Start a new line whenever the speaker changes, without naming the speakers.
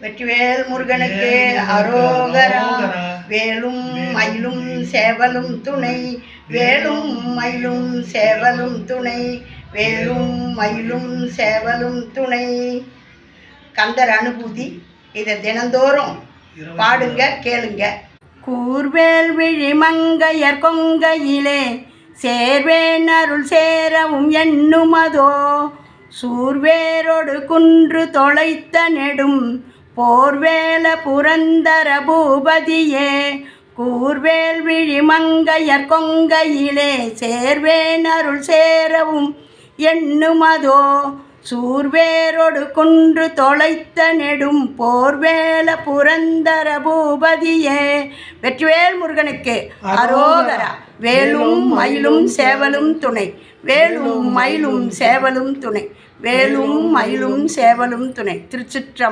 வெற்றிவேல் முருகனுக்கு அரோகரா. வேலும் மயிலும் சேவலும் துணை, வேலும் மயிலும் சேவலும் துணை, வேலும் மயிலும் சேவலும் துணை. கந்தர் அனுபூதி. இதை தினந்தோறும் பாடுங்க, கேளுங்க. கூர்வேல் விழிமங்கையர் கொங்கையிலே சேர்வேன் அருள் சேரவும் எண்ணுமதோ, சூர்வேரோடு குன்று தொலைத்த நெடும் போர்வேல புரந்தர பூபதியே. கூர்வேல் விழிமங்கையர் கொங்கையிலே சேர்வேன் அருள் சேரவும் எண்ணுமதோ, சூர்வேரோடு குன்று தொலைத்த நெடும் போர்வேல புரந்தர பூபதியே. வெற்றிவேல் முருகனுக்கு அரோகரா. வேலும் மயிலும் சேவலும் துணை, வேலும் மயிலும் சேவலும் துணை, வேலும் மயிலும் சேவலும் துணை. திருச்சிற்றம்பலம்.